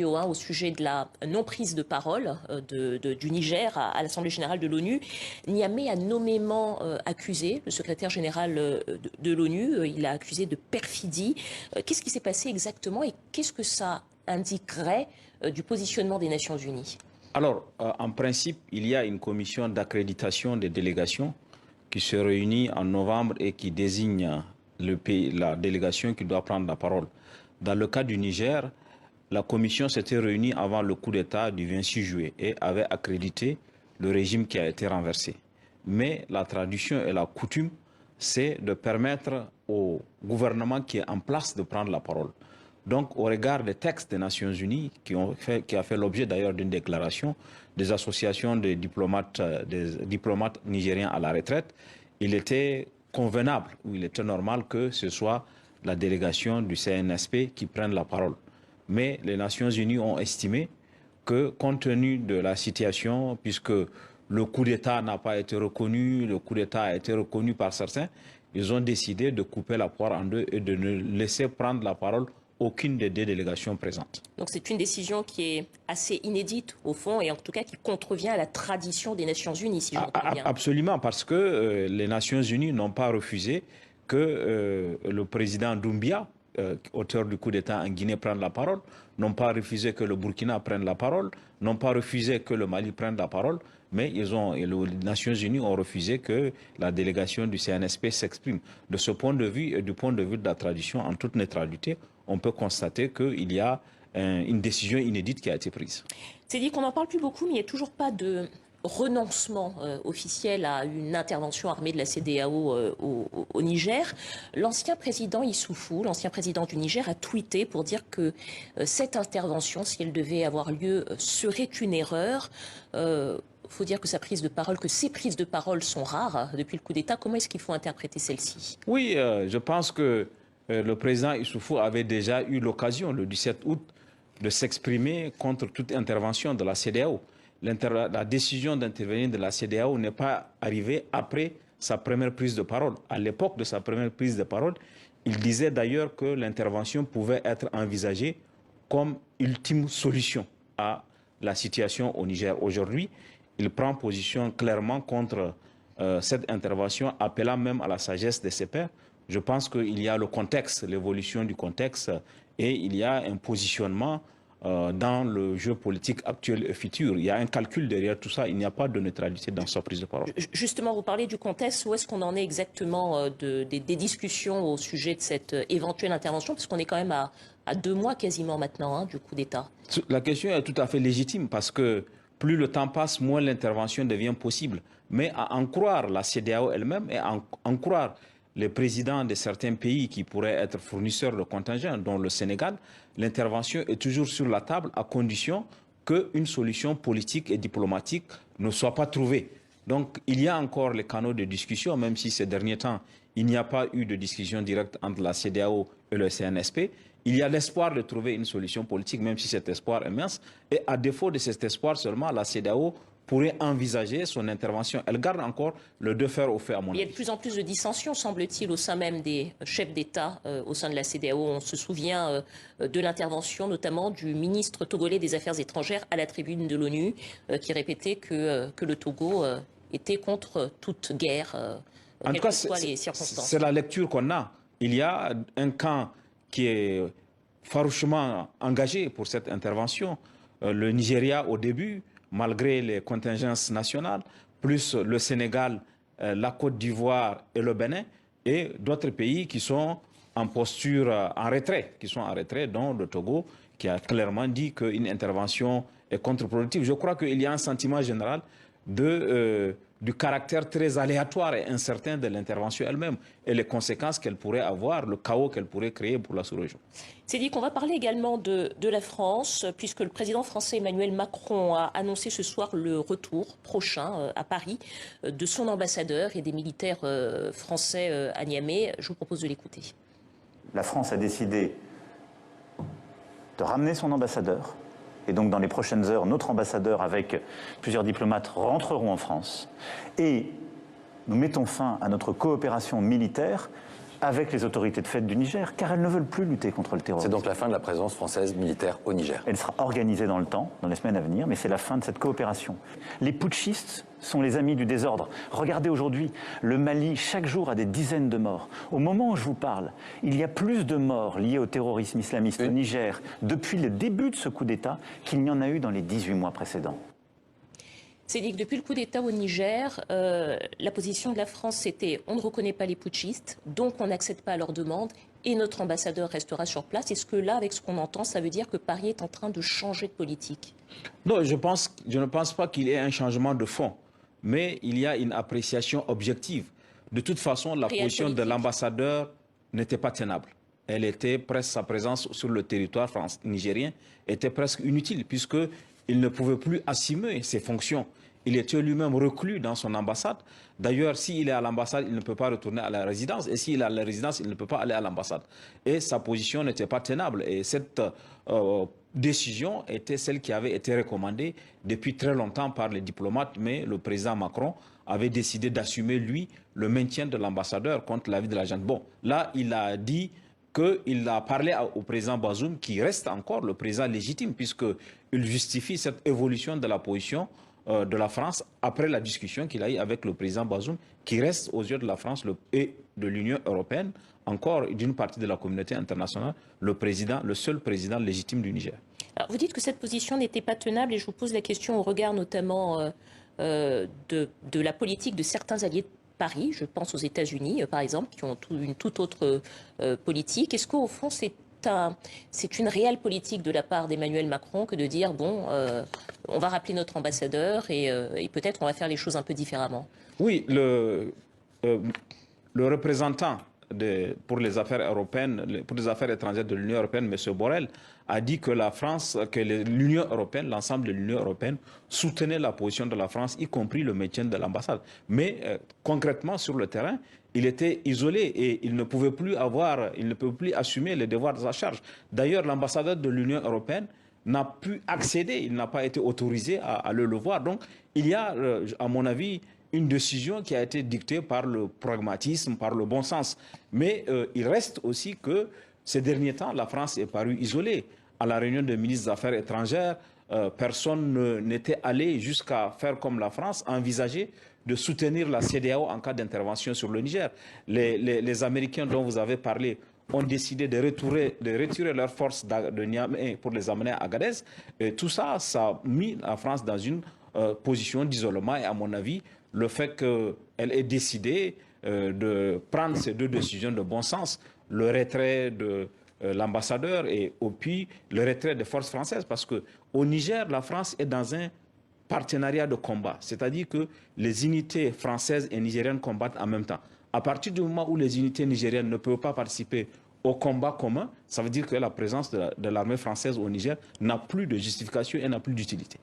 Au sujet de la non-prise de parole du Niger à l'Assemblée générale de l'ONU. Niamey a nommément accusé le secrétaire général de l'ONU. Il a accusé de perfidie. Qu'est-ce qui s'est passé exactement et qu'est-ce que ça indiquerait du positionnement des Nations Unies? Alors, en principe, il y a une commission d'accréditation des délégations qui se réunit en novembre et qui désigne la délégation qui doit prendre la parole. Dans le cas du Niger, la commission s'était réunie avant le coup d'État du 26 juillet et avait accrédité le régime qui a été renversé. Mais la tradition et la coutume, c'est de permettre au gouvernement qui est en place de prendre la parole. Donc, au regard des textes des Nations Unies, qui a fait l'objet d'ailleurs d'une déclaration des associations des diplomates nigériens à la retraite, il était convenable, ou il était normal que ce soit la délégation du CNSP qui prenne la parole. Mais les Nations Unies ont estimé que, compte tenu de la situation, puisque le coup d'État n'a pas été reconnu, le coup d'État a été reconnu par certains, ils ont décidé de couper la poire en deux et de ne laisser prendre la parole aucune des deux délégations présentes. Donc c'est une décision qui est assez inédite au fond et en tout cas qui contrevient à la tradition des Nations Unies, si j'entends bien. Absolument, parce que les Nations Unies n'ont pas refusé que le président Doumbia, auteur du coup d'État en Guinée, prenne la parole, n'ont pas refusé que le Burkina prenne la parole, n'ont pas refusé que le Mali prenne la parole, mais les Nations Unies ont refusé que la délégation du CNSP s'exprime. De ce point de vue et du point de vue de la tradition, en toute neutralité, on peut constater qu'il y a une décision inédite qui a été prise. C'est dit qu'on n'en parle plus beaucoup, mais il n'y a toujours pas de renoncement officiel à une intervention armée de la CEDEAO au Niger. L'ancien président Issoufou, l'ancien président du Niger, a tweeté pour dire que cette intervention, si elle devait avoir lieu, serait une erreur. Il faut dire que ces prises de parole sont rares depuis le coup d'État. Comment est-ce qu'il faut interpréter celle-ci? Oui, je pense que le président Issoufou avait déjà eu l'occasion, le 17 août, de s'exprimer contre toute intervention de la CEDEAO. La décision d'intervenir de la CEDEAO n'est pas arrivée après sa première prise de parole. À l'époque de sa première prise de parole, il disait d'ailleurs que l'intervention pouvait être envisagée comme ultime solution à la situation au Niger. Aujourd'hui, il prend position clairement contre cette intervention, appelant même à la sagesse de ses pairs. Je pense qu'il y a le contexte, l'évolution du contexte, et il y a un positionnement dans le jeu politique actuel et futur. Il y a un calcul derrière tout ça. Il n'y a pas de neutralité dans sa prise de parole. Justement, vous parlez du contexte. Où est-ce qu'on en est exactement des discussions au sujet de cette éventuelle intervention? Parce qu'on est quand même à 2 mois quasiment maintenant du coup d'État. La question est tout à fait légitime parce que plus le temps passe, moins l'intervention devient possible. Mais à en croire la CEDEAO elle-même et à en croire les présidents de certains pays qui pourraient être fournisseurs de contingents, dont le Sénégal, l'intervention est toujours sur la table à condition qu'une solution politique et diplomatique ne soit pas trouvée. Donc il y a encore les canaux de discussion, même si ces derniers temps, il n'y a pas eu de discussion directe entre la CEDEAO et le CNSP. Il y a l'espoir de trouver une solution politique, même si cet espoir est mince. Et à défaut de cet espoir seulement, la CEDEAO pourrait envisager son intervention. Elle garde encore le deux fers au feu, à mon avis. Il y a de plus en plus de dissensions, semble-t-il, au sein même des chefs d'État, au sein de la CEDEAO. On se souvient de l'intervention notamment du ministre togolais des Affaires étrangères à la tribune de l'ONU, qui répétait que le Togo était contre toute guerre, quelles que soient les circonstances. C'est la lecture qu'on a. Il y a un camp qui est farouchement engagé pour cette intervention. Le Nigeria, au début, malgré les contingences nationales, plus le Sénégal, la Côte d'Ivoire et le Bénin, et d'autres pays qui sont en posture en retrait, dont le Togo, qui a clairement dit qu'une intervention est contre-productive. Je crois qu'il y a un sentiment général du caractère très aléatoire et incertain de l'intervention elle-même et les conséquences qu'elle pourrait avoir, le chaos qu'elle pourrait créer pour la sous-région. C'est dit qu'on va parler également de la France, puisque le président français Emmanuel Macron a annoncé ce soir le retour prochain à Paris de son ambassadeur et des militaires français à Niamey. Je vous propose de l'écouter. La France a décidé de ramener son ambassadeur. Et donc, dans les prochaines heures, notre ambassadeur, avec plusieurs diplomates, rentreront en France. Et nous mettons fin à notre coopération militaire avec les autorités de fait du Niger, car elles ne veulent plus lutter contre le terrorisme. C'est donc la fin de la présence française militaire au Niger. Elle sera organisée dans le temps, dans les semaines à venir, mais c'est la fin de cette coopération. Les putschistes sont les amis du désordre. Regardez aujourd'hui, le Mali, chaque jour, a des dizaines de morts. Au moment où je vous parle, il y a plus de morts liés au terrorisme islamiste au Niger depuis le début de ce coup d'État qu'il n'y en a eu dans les 18 mois précédents. C'est dit que depuis le coup d'État au Niger, la position de la France, c'était on ne reconnaît pas les putschistes, donc on n'accède pas à leur demande et notre ambassadeur restera sur place. Est-ce que là, avec ce qu'on entend, ça veut dire que Paris est en train de changer de politique? Non, je ne pense pas qu'il y ait un changement de fond, mais il y a une appréciation objective. De toute façon, la position de l'ambassadeur n'était pas tenable. Elle était presque, sa présence sur le territoire nigérien était presque inutile, puisqu'il ne pouvait plus assumer ses fonctions. Il était lui-même reclus dans son ambassade. D'ailleurs, s'il est à l'ambassade, il ne peut pas retourner à la résidence. Et s'il est à la résidence, il ne peut pas aller à l'ambassade. Et sa position n'était pas tenable. Et cette décision était celle qui avait été recommandée depuis très longtemps par les diplomates. Mais le président Macron avait décidé d'assumer, lui, le maintien de l'ambassadeur contre l'avis de la junte. Bon, là, il a dit qu'il a parlé au président Bazoum, qui reste encore le président légitime, puisqu'il justifie cette évolution de la position de la France après la discussion qu'il a eue avec le président Bazoum, qui reste aux yeux de la France et de l'Union européenne, encore d'une partie de la communauté internationale, le seul président légitime du Niger. Alors, vous dites que cette position n'était pas tenable et je vous pose la question au regard notamment de la politique de certains alliés de Paris, je pense aux États-Unis par exemple, qui ont une toute autre politique. Est-ce qu'au fond c'est une réelle politique de la part d'Emmanuel Macron que de dire bon, on va rappeler notre ambassadeur et peut-être on va faire les choses un peu différemment? Oui, le représentant pour les affaires européennes, pour les affaires étrangères de l'Union européenne, M. Borrell, a dit que l'Union européenne, l'ensemble de l'Union européenne, soutenait la position de la France, y compris le maintien de l'ambassade. Mais concrètement, sur le terrain, il était isolé et il ne pouvait plus assumer les devoirs de sa charge. D'ailleurs, l'ambassadeur de l'Union européenne n'a pu accéder, il n'a pas été autorisé à le voir. Donc, il y a, à mon avis, une décision qui a été dictée par le pragmatisme, par le bon sens. Mais il reste aussi que ces derniers temps, la France est parue isolée. À la réunion des ministres des Affaires étrangères, personne n'était allé jusqu'à faire comme la France, envisager de soutenir la CEDEAO en cas d'intervention sur le Niger. Les Américains dont vous avez parlé ont décidé de retirer leurs forces de Niamey pour les amener à Agadez. Et tout ça, ça a mis la France dans une position d'isolement. Et à mon avis, le fait qu'elle ait décidé de prendre ces deux décisions de bon sens, le retrait de l'ambassadeur et puis le retrait des forces françaises, parce qu'au Niger, la France est dans un partenariat de combat, c'est-à-dire que les unités françaises et nigériennes combattent en même temps. À partir du moment où les unités nigériennes ne peuvent pas participer au combat commun, ça veut dire que la présence de l'armée française au Niger n'a plus de justification et n'a plus d'utilité.